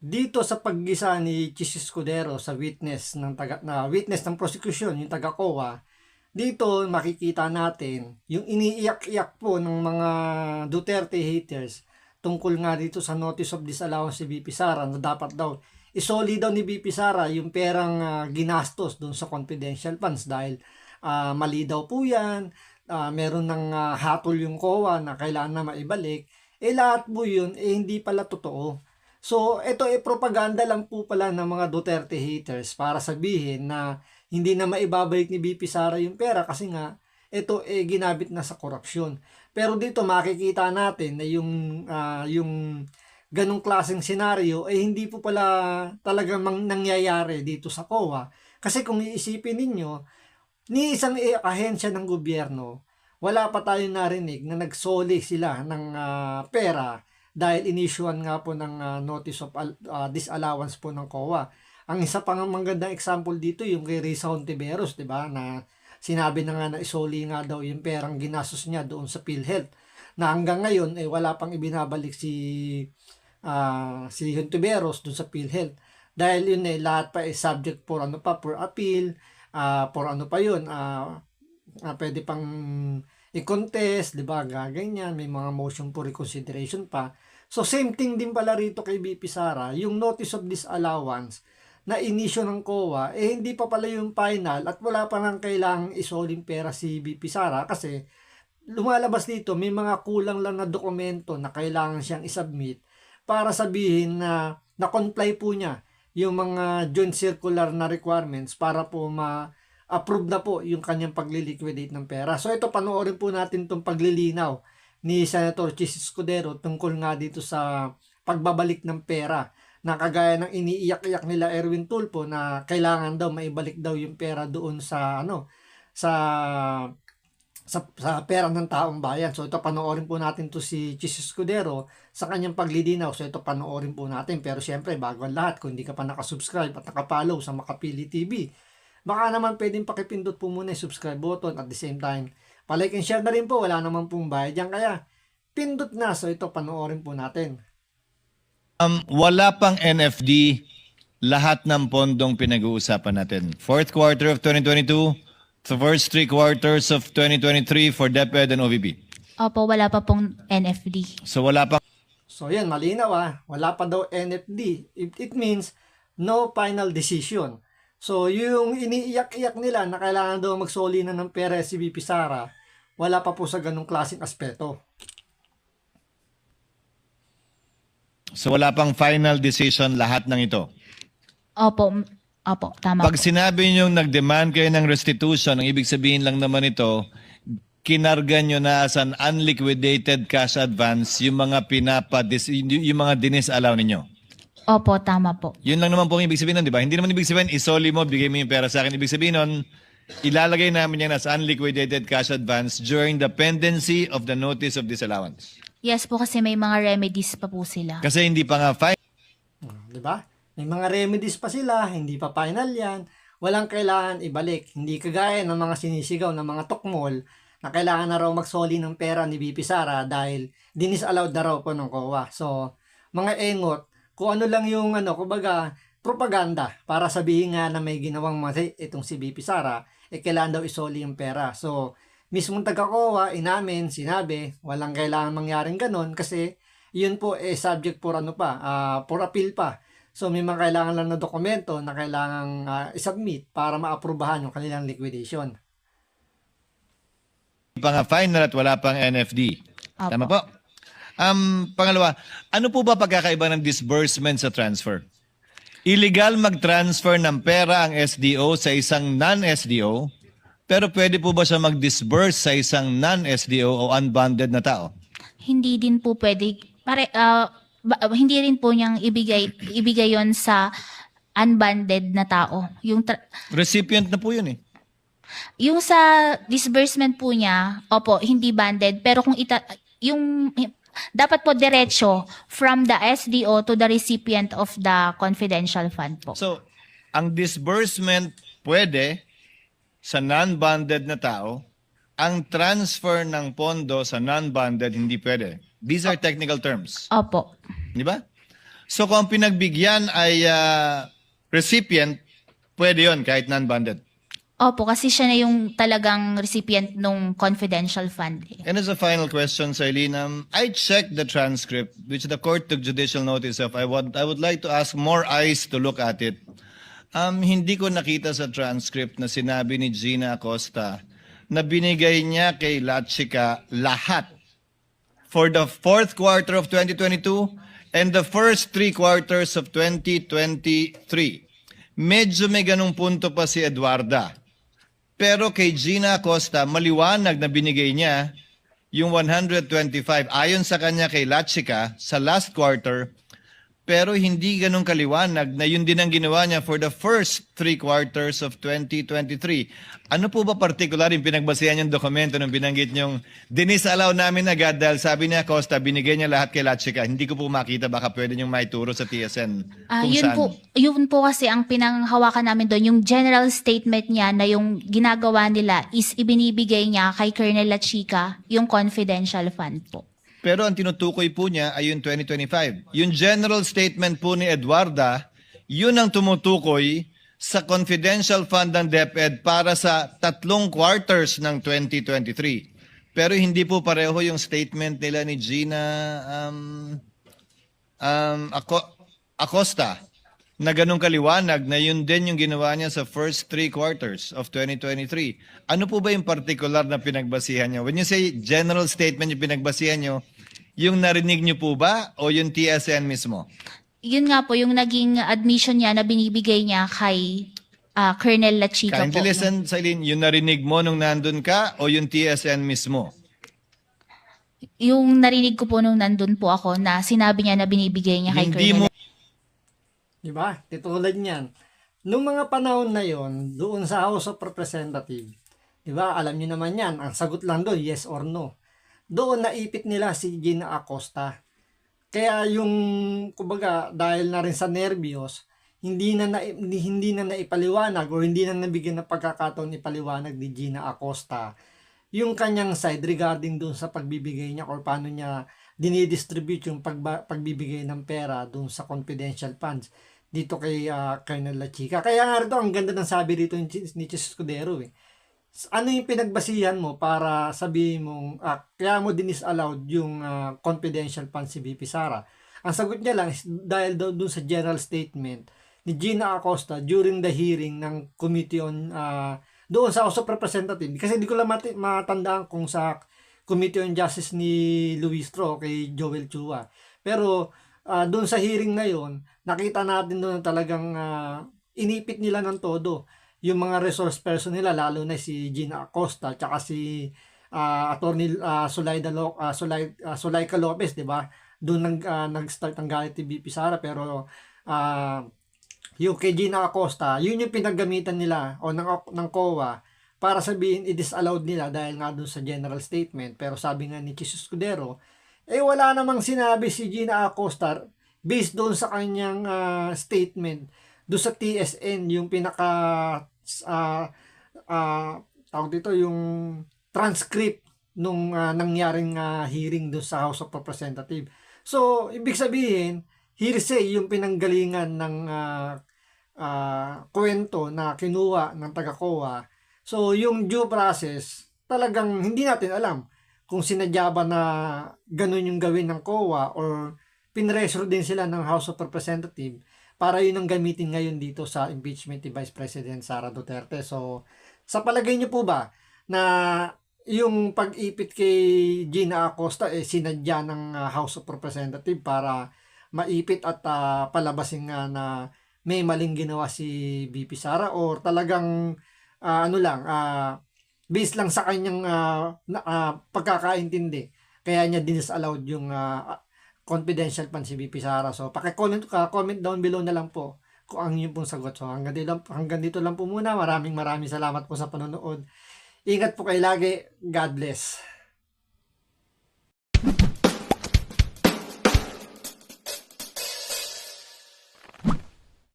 Dito sa paggisa ni Chis Escudero sa witness ng prosecution, yung taga COA, dito makikita natin yung iniiyak-iyak po ng mga Duterte haters tungkol nga dito sa notice of disallowance si VP Sara na dapat daw isoli daw ni VP Sara yung perang ginastos doon sa confidential funds dahil mali daw po yan, meron ng hatol yung COA na kailangan na maibalik. Lahat po yun, hindi pala totoo. So, ito propaganda lang po pala ng mga Duterte haters para sabihin na hindi na maibabalik ni VP Sara yung pera kasi nga ito ginabit na sa korupsyon. Pero dito makikita natin na yung ganong klaseng senaryo hindi po pala talagang nangyayari dito sa COA. Kasi kung iisipin ninyo, ni isang ahensya ng gobyerno, wala pa tayong narinig na nagsoli sila ng pera dahil inisyuan nga po ng notice of disallowance po ng COA. Ang isa pang magandang example dito yung kay Risa Hontiveros, 'di ba? Na sinabi na nga na isoli nga daw yung perang ginastos niya doon sa PhilHealth. Na hanggang ngayon wala pang ibinabalik si Hontiveros doon sa PhilHealth. Dahil yun lahat pa subject for for appeal, for ano pa yun, pwede pang i-contest, 'di ba? Ganyan, may mga motion for reconsideration pa. So same thing din pala rito kay VP Sara, yung notice of disallowance na inisyo ng COA hindi pa pala yung final at wala pa nang kailangang isoling pera si VP Sara kasi lumalabas dito may mga kulang lang na dokumento na kailangan siyang isubmit para sabihin na na-comply po niya yung mga joint circular na requirements para po approve na po yung kanyang pagliliquidate ng pera. So ito, panoorin po natin itong paglilinaw ni Senator Chis Escudero tungkol nga dito sa pagbabalik ng pera na kagaya ng iniiyak-iyak nila Erwin Tulfo na kailangan daw maibalik daw yung pera doon sa sa pera ng taong bayan. So ito, panoorin po natin to si Chis Escudero sa kanyang paglilinaw. So ito, panoorin po natin. Pero syempre, bago ang lahat, kung hindi ka pa nakasubscribe at nakapollow sa Makapili TV, baka naman pwedeng pakipindot po muna yung subscribe button at the same time, palike and share na rin po, wala naman pong bayad yan, kaya pindot na. So ito, panoorin po natin. Wala pang NFD lahat ng pondong pinag-uusapan natin. Fourth quarter of 2022, the first 3 quarters of 2023 for DepEd and OVP. Opo, wala pa pong NFD. So wala pang So yan, malinaw wala pa daw NFD. It means no final decision. So yung iniiyak-iyak nila na kailangan daw magsoli na ng pera si VP Sara, wala pa po sa ganung klaseng aspeto. So wala pang final decision lahat ng ito. Opo, tama Pag po. sinabi niyo nag-demand kayo ng restitution, ang ibig sabihin lang naman ito, kinarga nyo na as an unliquidated cash advance yung mga yung mga dinis-allow ninyo. Opo, tama po. Yun lang naman po ang ibig sabihin nun, di ba? Hindi naman ibig sabihin, isoli mo, bigay mo yung pera sa akin. Ibig sabihin nun, ilalagay namin yan as unliquidated cash advance during the pendency of the notice of disallowance. Yes po, kasi may mga remedies pa po sila. Kasi hindi pa nga fine. Di ba? May mga remedies pa sila, hindi pa final yan. Walang kailangan ibalik. Hindi kagaya ng mga sinisigaw ng mga tukmol na kailangan na raw magsoli ng pera ni VP Sara dahil dinisallowed na raw po ng COA. So, mga engot, kung ano lang yung kumbaga, propaganda para sabihin nga na may ginawang mali itong si VP Sara, kailangan daw isoli yung pera. So, mismong taga-COA, inamin, sinabi, walang kailangan mangyaring ganun kasi yun po subject for for appeal pa. So, may mga kailangan lang na dokumento na kailangang isubmit para maaprubahan yung kanilang liquidation. Hindi pa nga final at wala pang NFD. Opo. Tama po? Pangalawa, ano po ba pagkakaiba ng disbursement sa transfer? Illegal mag-transfer ng pera ang SDO sa isang non-SDO, pero pwede po ba siya mag-disburse sa isang non-SDO o unbonded na tao? Hindi din po pwede, hindi rin po niyang ibigay yon sa unbonded na tao. Recipient na po yun eh. Yung sa disbursement po niya, opo, hindi banded, pero kung dapat po diretso from the SDO to the recipient of the confidential fund po. So, ang disbursement pwede sa non-bonded na tao, ang transfer ng pondo sa non-bonded hindi pwede. These are technical terms. Opo. Di ba? So kung ang pinagbigyan ay recipient, pwede yon kahit non-banded. Opo, kasi siya na yung talagang recipient nung confidential fund. And as a final question, Eileen, I checked the transcript, which the court took judicial notice of. I would like to ask more eyes to look at it. Hindi ko nakita sa transcript na sinabi ni Gina Acosta na binigay niya kay Lachica lahat for the fourth quarter of 2022 and the first 3 quarters of 2023. Medyo may ganung punto pa si Eduarda. Pero kay Gina Acosta, maliwanag na binigay niya yung 125 ayon sa kanya kay Lachica sa last quarter, pero hindi ganun kaliwanag na yun din ang ginawa niya for the first 3 quarters of 2023. Ano po ba particular yung pinagbasihan yung dokumento nung binanggit niyong dinisallow namin agad dahil sabi niya Acosta, binigay niya lahat kay Lachica. Hindi ko po makita, baka pwede niyong maituro sa TSN kung saan. Yun po kasi ang pinanghawakan namin doon, yung general statement niya na yung ginagawa nila is ibinibigay niya kay Colonel Lachica yung confidential fund po. Pero ang tinutukoy po niya ay yung 2025. Yung general statement po ni Eduarda, yun ang tumutukoy sa confidential fund ng DepEd para sa 3 quarters ng 2023. Pero hindi po pareho yung statement nila ni Gina Acosta na ganun kaliwanag na yun din yung ginawa niya sa first 3 quarters of 2023. Ano po ba yung particular na pinagbasihan niyo? When you say general statement yung pinagbasihan niyo, yung narinig niyo po ba o yung TSN mismo? Yun nga po, yung naging admission niya na binibigay niya kay Colonel Lachica po. Kindly listen, Eileen, yung narinig mo nung nandun ka o yung TSN mismo? Yung narinig ko po nung nandun po ako na sinabi niya na binibigay niya kay Hindi Colonel. mo Diba? Titulad niyan. Noong mga panahon na yon, doon sa House of Representatives, diba? Alam niyo naman yan, ang sagot lang doon, yes or no. Doon naipit nila si Gina Acosta. Kaya yung, kumbaga, dahil na rin sa nervyos, hindi na naipaliwanag o hindi na nabigyan ng pagkakataon ipaliwanag ni Gina Acosta yung kanyang side regarding doon sa pagbibigay niya or paano niya dinidistribute yung pagbibigay ng pera doon sa confidential funds dito kay Colonel Lachica. Kaya nga rito, ang ganda ng sabi rito ni Chis Escudero eh. Ano yung pinagbasihan mo para sabihin mong kaya mo disallowed yung confidential funds si VP Sara? Ang sagot niya lang is dahil doon sa general statement ni Gina Acosta during the hearing ng Committee on doon sa House of Representatives. Kasi hindi ko lang matandaan kung sa Committee on Justice ni Luis Tro kay Joel Chua. Pero doon sa hearing na yon, nakita natin doon talagang inipit nila ng todo yung mga resource person nila, lalo na si Gina Acosta tsaka si Attorney Sulaika Lopez, di ba? Doon nag-start ang galit ni VP Sara, pero yung kay Gina Acosta, yun yung pinaggamitan nila o ng COA para sabihin i-disallowed nila dahil nga doon sa general statement. Pero sabi nga ni Chis Escudero, wala namang sinabi si Gina Acosta based doon sa kanyang statement doon sa TSN, yung pinaka tawag dito, yung transcript nung nangyaring hearing doon sa House of Representatives. So, ibig sabihin, hearsay yung pinanggalingan ng kwento na kinuha ng taga-COA. So, yung due process, talagang hindi natin alam kung sinadya ba na ganun yung gawin ng COA or pinressure din sila ng House of Representatives para yun ang gamitin ngayon dito sa impeachment ni Vice President Sara Duterte. So, sa palagay niyo po ba na yung pag-ipit kay Gina Acosta sinadya ng House of Representatives para maipit at palabasin nga na may maling ginawa si VP Sara, or talagang based lang sa kanyang pagkakaintindi kaya niya disallowed yung confidential pan si VP Sara? So, comment down below na lang po kung ang inyong pong sagot. So, hanggang dito lang po muna. Maraming salamat po sa panonood. Ingat po kayo lagi. God bless.